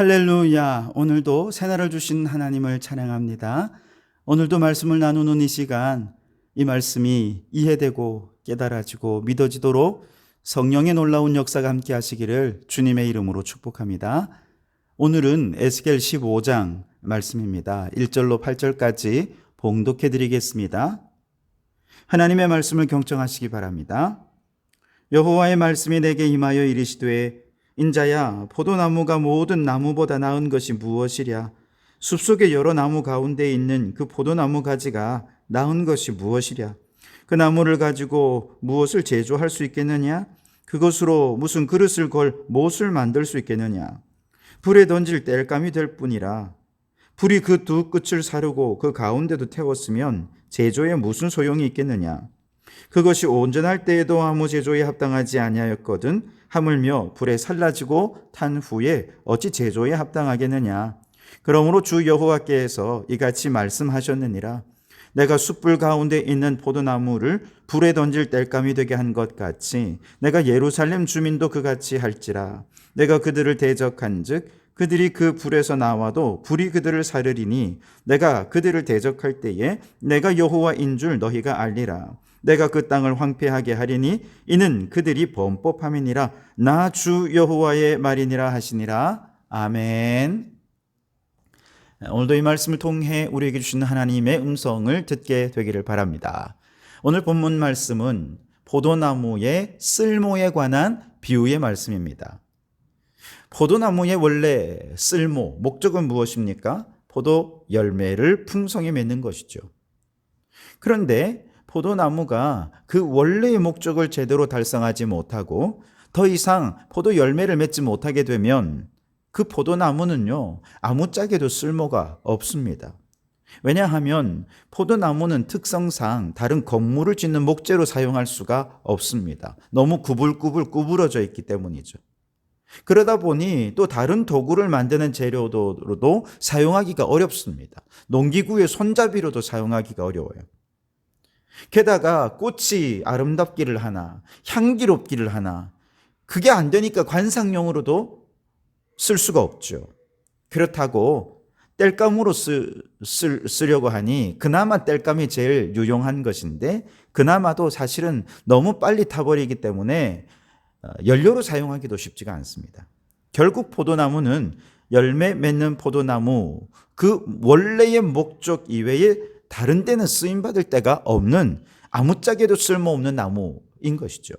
할렐루야. 오늘도 새날을 주신 하나님을 찬양합니다. 오늘도 말씀을 나누는 이 시간, 이 말씀이 이해되고 깨달아지고 믿어지도록 성령의 놀라운 역사가 함께 하시기를 주님의 이름으로 축복합니다. 오늘은 에스겔 15장 말씀입니다. 1절로 8절까지 봉독해 드리겠습니다. 하나님의 말씀을 경청하시기 바랍니다. 여호와의 말씀이 내게 임하여 이르시되 인자야, 포도나무가 모든 나무보다 나은 것이 무엇이랴? 숲속의 여러 나무 가운데 있는 그 포도나무 가지가 나은 것이 무엇이랴? 그 나무를 가지고 무엇을 제조할 수 있겠느냐? 그것으로 무슨 그릇을 걸 못을 만들 수 있겠느냐? 불에 던질 땔감이 될 뿐이라. 불이 그 두 끝을 사르고 그 가운데도 태웠으면 제조에 무슨 소용이 있겠느냐? 그것이 온전할 때에도 아무 제조에 합당하지 아니하였거든 하물며 불에 살라지고 탄 후에 어찌 제조에 합당하겠느냐? 그러므로 주 여호와께서 이같이 말씀하셨느니라. 내가 숯불 가운데 있는 포도나무를 불에 던질 땔감이 되게 한 것 같이 내가 예루살렘 주민도 그같이 할지라. 내가 그들을 대적한즉 그들이 그 불에서 나와도 불이 그들을 사르리니 내가 그들을 대적할 때에 내가 여호와인 줄 너희가 알리라. 내가 그 땅을 황폐하게 하리니 이는 그들이 범법함이니라. 나 주 여호와의 말이니라 하시니라. 아멘. 오늘도 이 말씀을 통해 우리에게 주신 하나님의 음성을 듣게 되기를 바랍니다. 오늘 본문 말씀은 포도나무의 쓸모에 관한 비유의 말씀입니다. 포도나무의 원래 쓸모, 목적은 무엇입니까? 포도 열매를 풍성히 맺는 것이죠. 그런데 포도나무가 그 원래의 목적을 제대로 달성하지 못하고 더 이상 포도 열매를 맺지 못하게 되면 그 포도나무는요, 아무짝에도 쓸모가 없습니다. 왜냐하면 포도나무는 특성상 다른 건물을 짓는 목재로 사용할 수가 없습니다. 너무 구불구불 구부러져 있기 때문이죠. 그러다 보니 또 다른 도구를 만드는 재료로도 사용하기가 어렵습니다. 농기구의 손잡이로도 사용하기가 어려워요. 게다가 꽃이 아름답기를 하나, 향기롭기를 하나, 그게 안 되니까 관상용으로도 쓸 수가 없죠. 그렇다고 땔감으로 쓰려고 하니 그나마 땔감이 제일 유용한 것인데 그나마도 사실은 너무 빨리 타버리기 때문에 연료로 사용하기도 쉽지가 않습니다. 결국 포도나무는 열매 맺는 포도나무 그 원래의 목적 이외에 다른 데는 쓰임받을 데가 없는 아무짝에도 쓸모없는 나무인 것이죠.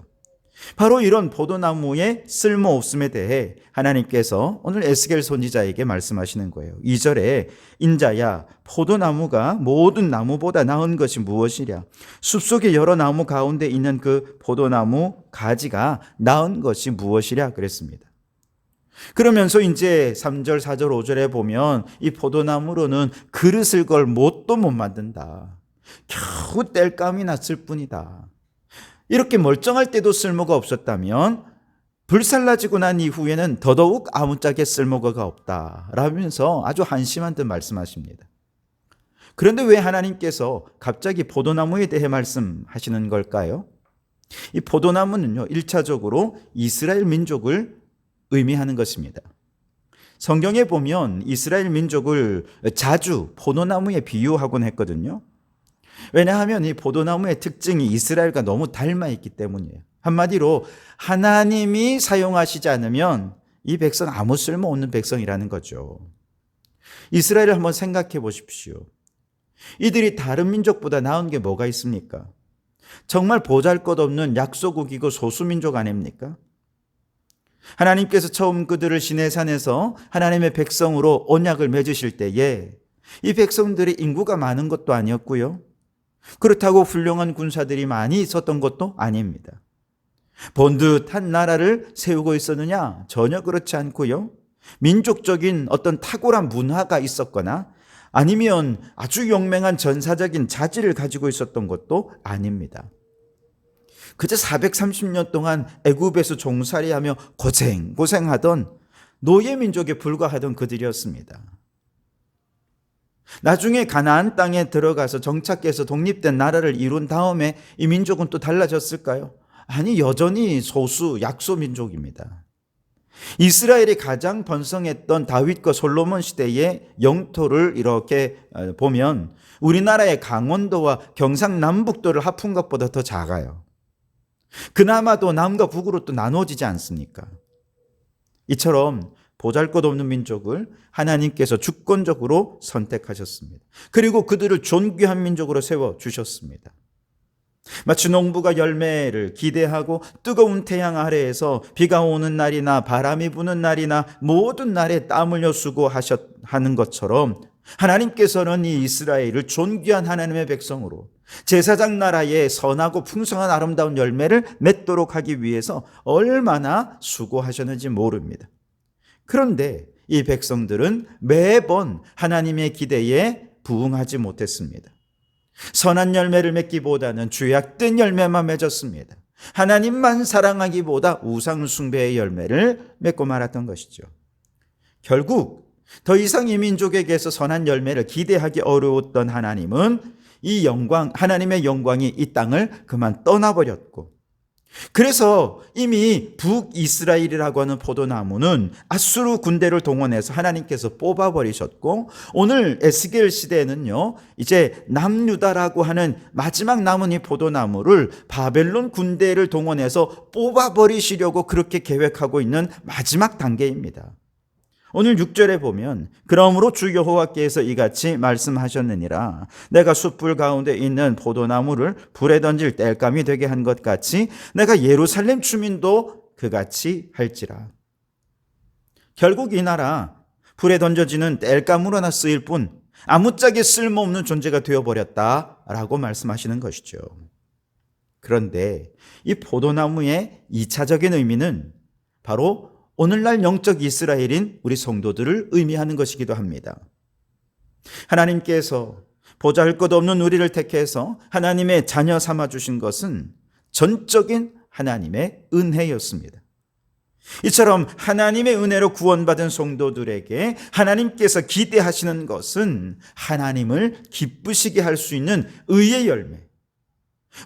바로 이런 포도나무의 쓸모없음에 대해 하나님께서 오늘 에스겔 선지자에게 말씀하시는 거예요. 2절에 인자야, 포도나무가 모든 나무보다 나은 것이 무엇이랴? 숲속의 여러 나무 가운데 있는 그 포도나무 가지가 나은 것이 무엇이랴? 그랬습니다. 그러면서 이제 3절, 4절, 5절에 보면 이 포도나무로는 그릇을 걸 못도 못 만든다. 겨우 땔감이 났을 뿐이다. 이렇게 멀쩡할 때도 쓸모가 없었다면 불살라지고 난 이후에는 더더욱 아무짝에 쓸모가 없다 라면서 아주 한심한 듯 말씀하십니다. 그런데 왜 하나님께서 갑자기 포도나무에 대해 말씀하시는 걸까요? 이 포도나무는요, 1차적으로 이스라엘 민족을 의미하는 것입니다. 성경에 보면 이스라엘 민족을 자주 포도나무에 비유하곤 했거든요. 왜냐하면 이 포도나무의 특징이 이스라엘과 너무 닮아 있기 때문이에요. 한마디로 하나님이 사용하시지 않으면 이 백성 아무 쓸모없는 백성이라는 거죠. 이스라엘을 한번 생각해 보십시오. 이들이 다른 민족보다 나은 게 뭐가 있습니까? 정말 보잘것없는 약소국이고 소수민족 아닙니까? 하나님께서 처음 그들을 시내산에서 하나님의 백성으로 언약을 맺으실 때에 이 백성들의 인구가 많은 것도 아니었고요. 그렇다고 훌륭한 군사들이 많이 있었던 것도 아닙니다. 번듯한 나라를 세우고 있었느냐? 전혀 그렇지 않고요. 민족적인 어떤 탁월한 문화가 있었거나 아니면 아주 용맹한 전사적인 자질을 가지고 있었던 것도 아닙니다. 그저 430년 동안 애굽에서 종살이하며 고생하던 노예민족에 불과하던 그들이었습니다. 나중에 가나안 땅에 들어가서 정착해서 독립된 나라를 이룬 다음에 이 민족은 또 달라졌을까요? 아니, 여전히 소수 약소 민족입니다. 이스라엘이 가장 번성했던 다윗과 솔로몬 시대의 영토를 이렇게 보면 우리나라의 강원도와 경상남북도를 합한 것보다 더 작아요. 그나마도 남과 북으로 또 나눠지지 않습니까? 이처럼 보잘것없는 민족을 하나님께서 주권적으로 선택하셨습니다. 그리고 그들을 존귀한 민족으로 세워주셨습니다. 마치 농부가 열매를 기대하고 뜨거운 태양 아래에서 비가 오는 날이나 바람이 부는 날이나 모든 날에 땀 흘려 수고하는 것처럼 하나님께서는 이 이스라엘을 존귀한 하나님의 백성으로 제사장 나라의 선하고 풍성한 아름다운 열매를 맺도록 하기 위해서 얼마나 수고하셨는지 모릅니다. 그런데 이 백성들은 매번 하나님의 기대에 부응하지 못했습니다. 선한 열매를 맺기보다는 죄악된 열매만 맺었습니다. 하나님만 사랑하기보다 우상 숭배의 열매를 맺고 말았던 것이죠. 결국 더 이상 이 민족에게서 선한 열매를 기대하기 어려웠던 하나님은 이 영광, 하나님의 영광이 이 땅을 그만 떠나버렸고, 그래서 이미 북이스라엘이라고 하는 포도나무는 아수르 군대를 동원해서 하나님께서 뽑아버리셨고, 오늘 에스겔 시대에는요, 이제 남유다라고 하는 마지막 남은 이 포도나무를 바벨론 군대를 동원해서 뽑아버리시려고 그렇게 계획하고 있는 마지막 단계입니다. 오늘 6절에 보면 그러므로 주 여호와께서 이같이 말씀하셨느니라. 내가 숯불 가운데 있는 포도나무를 불에 던질 땔감이 되게 한 것 같이 내가 예루살렘 주민도 그같이 할지라. 결국 이 나라 불에 던져지는 땔감으로나 쓰일 뿐 아무짝에 쓸모없는 존재가 되어버렸다라고 말씀하시는 것이죠. 그런데 이 포도나무의 2차적인 의미는 바로 오늘날 영적 이스라엘인 우리 성도들을 의미하는 것이기도 합니다. 하나님께서 보잘것없는 우리를 택해서 하나님의 자녀 삼아주신 것은 전적인 하나님의 은혜였습니다. 이처럼 하나님의 은혜로 구원받은 성도들에게 하나님께서 기대하시는 것은 하나님을 기쁘시게 할 수 있는 의의 열매,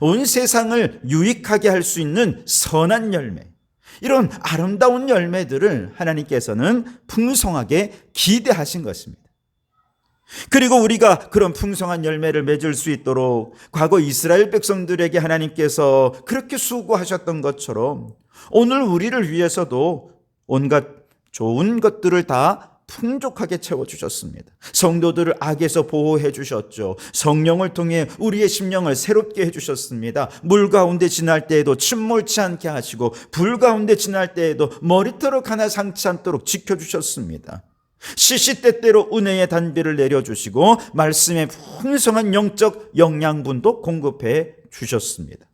온 세상을 유익하게 할 수 있는 선한 열매, 이런 아름다운 열매들을 하나님께서는 풍성하게 기대하신 것입니다. 그리고 우리가 그런 풍성한 열매를 맺을 수 있도록 과거 이스라엘 백성들에게 하나님께서 그렇게 수고하셨던 것처럼 오늘 우리를 위해서도 온갖 좋은 것들을 다 풍족하게 채워주셨습니다. 성도들을 악에서 보호해 주셨죠. 성령을 통해 우리의 심령을 새롭게 해주셨습니다. 물 가운데 지날 때에도 침몰치 않게 하시고 불 가운데 지날 때에도 머리털을 하나 상치 않도록 지켜주셨습니다. 시시때때로 은혜의 단비를 내려주시고 말씀의 풍성한 영적 영양분도 공급해 주셨습니다.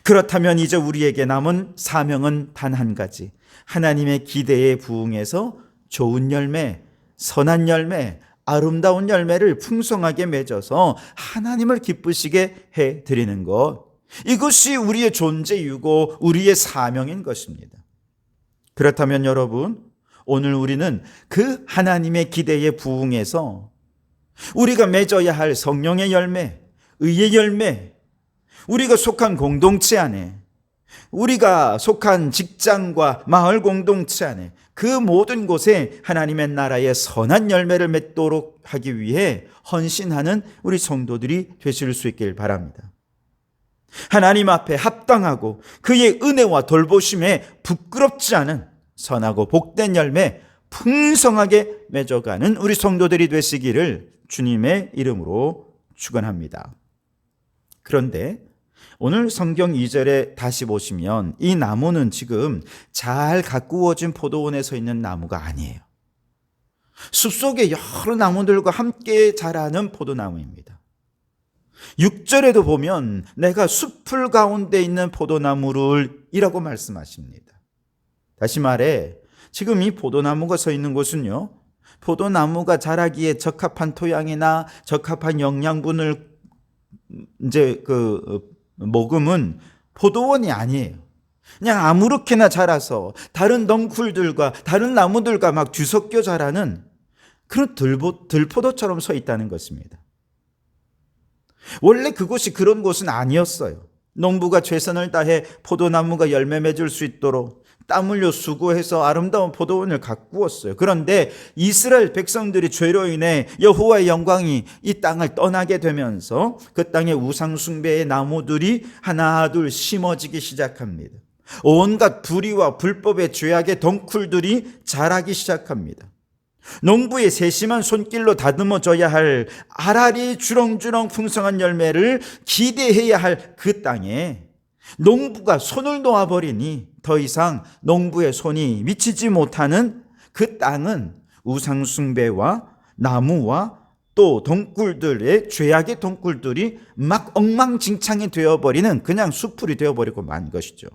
그렇다면 이제 우리에게 남은 사명은 단 한 가지, 하나님의 기대에 부응해서 좋은 열매, 선한 열매, 아름다운 열매를 풍성하게 맺어서 하나님을 기쁘시게 해드리는 것, 이것이 우리의 존재 이유고 우리의 사명인 것입니다. 그렇다면 여러분, 오늘 우리는 그 하나님의 기대에 부응해서 우리가 맺어야 할 성령의 열매, 의의 열매, 우리가 속한 공동체 안에, 우리가 속한 직장과 마을 공동체 안에, 그 모든 곳에 하나님의 나라의 선한 열매를 맺도록 하기 위해 헌신하는 우리 성도들이 되실 수 있길 바랍니다. 하나님 앞에 합당하고 그의 은혜와 돌보심에 부끄럽지 않은 선하고 복된 열매 풍성하게 맺어가는 우리 성도들이 되시기를 주님의 이름으로 축원합니다. 그런데 오늘 성경 2절에 다시 보시면 이 나무는 지금 잘 가꾸어진 포도원에 서 있는 나무가 아니에요. 숲속에 여러 나무들과 함께 자라는 포도나무입니다. 6절에도 보면 내가 숲풀 가운데 있는 포도나무를 이라고 말씀하십니다. 다시 말해 지금 이 포도나무가 서 있는 곳은요, 포도나무가 자라기에 적합한 토양이나 적합한 영양분을 이제 모금은 포도원이 아니에요. 그냥 아무렇게나 자라서 다른 덩쿨들과 다른 나무들과 막 뒤섞여 자라는 그런 들포도처럼 서 있다는 것입니다. 원래 그곳이 그런 곳은 아니었어요. 농부가 최선을 다해 포도나무가 열매 맺을 수 있도록 땀 흘려 수고해서 아름다운 포도원을 가꾸었어요. 그런데 이스라엘 백성들이 죄로 인해 여호와의 영광이 이 땅을 떠나게 되면서 그 땅에 우상 숭배의 나무들이 하나 둘 심어지기 시작합니다. 온갖 불의와 불법의 죄악의 덩쿨들이 자라기 시작합니다. 농부의 세심한 손길로 다듬어져야 할 알알이 주렁주렁 풍성한 열매를 기대해야 할 그 땅에 농부가 손을 놓아버리니 더 이상 농부의 손이 미치지 못하는 그 땅은 우상숭배와 나무와 또 덩굴들의 죄악의 덩굴들이 막 엉망진창이 되어버리는 그냥 숲풀이 되어버리고 만 것이죠.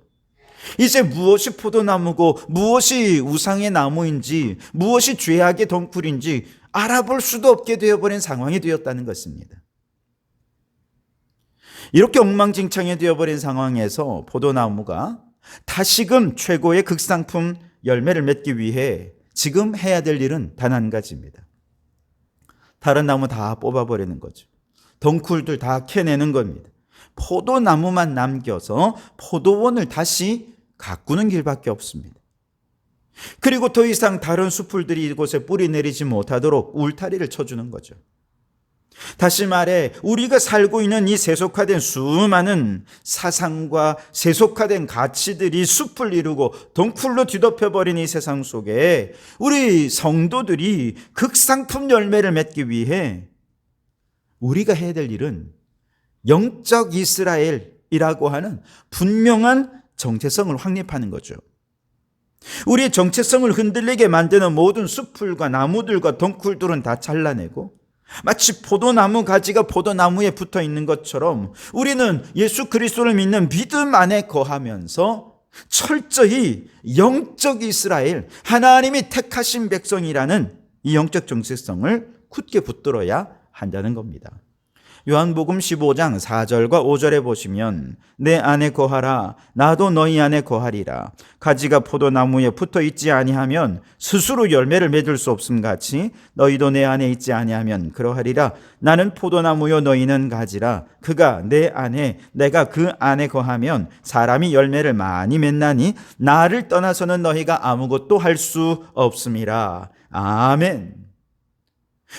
이제 무엇이 포도나무고 무엇이 우상의 나무인지 무엇이 죄악의 덩굴인지 알아볼 수도 없게 되어버린 상황이 되었다는 것입니다. 이렇게 엉망진창이 되어버린 상황에서 포도나무가 다시금 최고의 극상품 열매를 맺기 위해 지금 해야 될 일은 단 한 가지입니다. 다른 나무 다 뽑아버리는 거죠. 덩굴들 다 캐내는 겁니다. 포도나무만 남겨서 포도원을 다시 가꾸는 길밖에 없습니다. 그리고 더 이상 다른 숲풀들이 이곳에 뿌리 내리지 못하도록 울타리를 쳐주는 거죠. 다시 말해 우리가 살고 있는 이 세속화된 수많은 사상과 세속화된 가치들이 숲을 이루고 덩굴로 뒤덮여버린 이 세상 속에 우리 성도들이 극상품 열매를 맺기 위해 우리가 해야 될 일은 영적 이스라엘이라고 하는 분명한 정체성을 확립하는 거죠. 우리의 정체성을 흔들리게 만드는 모든 숲풀과 나무들과 덩굴들은 다 잘라내고 마치 포도나무 가지가 포도나무에 붙어 있는 것처럼 우리는 예수 그리스도를 믿는 믿음 안에 거하면서 철저히 영적 이스라엘, 하나님이 택하신 백성이라는 이 영적 정체성을 굳게 붙들어야 한다는 겁니다. 요한복음 15장 4절과 5절에 보시면 내 안에 거하라 나도 너희 안에 거하리라 가지가 포도나무에 붙어 있지 아니하면 스스로 열매를 맺을 수 없음 같이 너희도 내 안에 있지 아니하면 그러하리라 나는 포도나무요 너희는 가지라 그가 내 안에 내가 그 안에 거하면 사람이 열매를 많이 맺나니 나를 떠나서는 너희가 아무것도 할 수 없음이라. 아멘.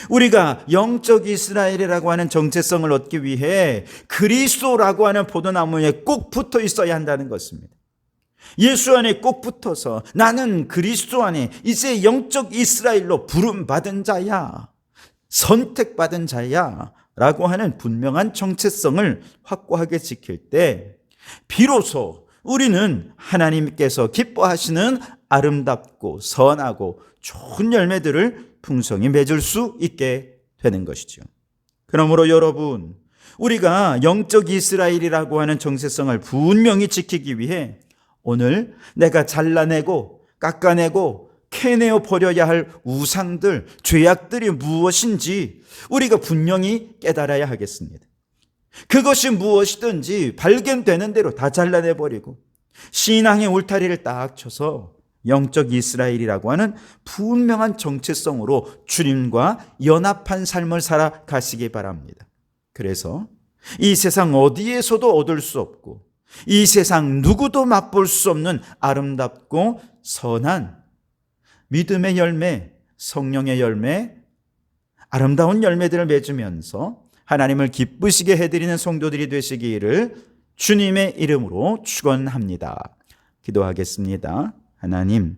우리가 영적 이스라엘이라고 하는 정체성을 얻기 위해 그리스도라고 하는 포도나무에 꼭 붙어 있어야 한다는 것입니다. 예수 안에 꼭 붙어서 나는 그리스도 안에 이제 영적 이스라엘로 부름받은 자야, 선택받은 자야 라고 하는 분명한 정체성을 확고하게 지킬 때 비로소 우리는 하나님께서 기뻐하시는 아름답고 선하고 좋은 열매들을 풍성히 맺을 수 있게 되는 것이죠. 그러므로 여러분, 우리가 영적 이스라엘이라고 하는 정체성을 분명히 지키기 위해 오늘 내가 잘라내고 깎아내고 캐내어 버려야 할 우상들, 죄악들이 무엇인지 우리가 분명히 깨달아야 하겠습니다. 그것이 무엇이든지 발견되는 대로 다 잘라내버리고 신앙의 울타리를 딱 쳐서 영적 이스라엘이라고 하는 분명한 정체성으로 주님과 연합한 삶을 살아가시기 바랍니다. 그래서 이 세상 어디에서도 얻을 수 없고 이 세상 누구도 맛볼 수 없는 아름답고 선한 믿음의 열매, 성령의 열매, 아름다운 열매들을 맺으면서 하나님을 기쁘시게 해드리는 성도들이 되시기를 주님의 이름으로 축원합니다. 기도하겠습니다. 하나님,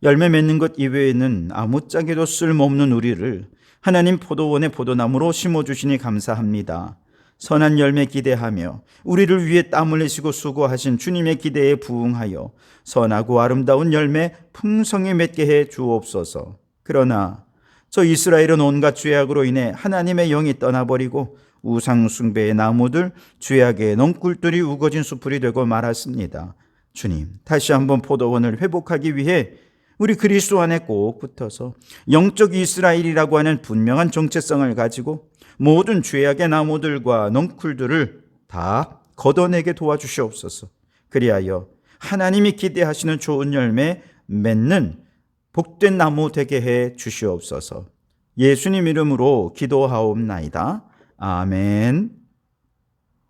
열매 맺는 것 이외에는 아무짝에도 쓸모없는 우리를 하나님 포도원의 포도나무로 심어주시니 감사합니다. 선한 열매 기대하며 우리를 위해 땀 흘리시고 수고하신 주님의 기대에 부응하여 선하고 아름다운 열매 풍성히 맺게 해 주옵소서. 그러나 저 이스라엘은 온갖 죄악으로 인해 하나님의 영이 떠나버리고 우상 숭배의 나무들, 죄악의 넝굴들이 우거진 숲풀이 되고 말았습니다. 주님, 다시 한번 포도원을 회복하기 위해 우리 그리스도 안에 꼭 붙어서 영적 이스라엘이라고 하는 분명한 정체성을 가지고 모든 죄악의 나무들과 넝쿨들을 다 걷어내게 도와주시옵소서. 그리하여 하나님이 기대하시는 좋은 열매 맺는 복된 나무 되게 해 주시옵소서. 예수님 이름으로 기도하옵나이다. 아멘.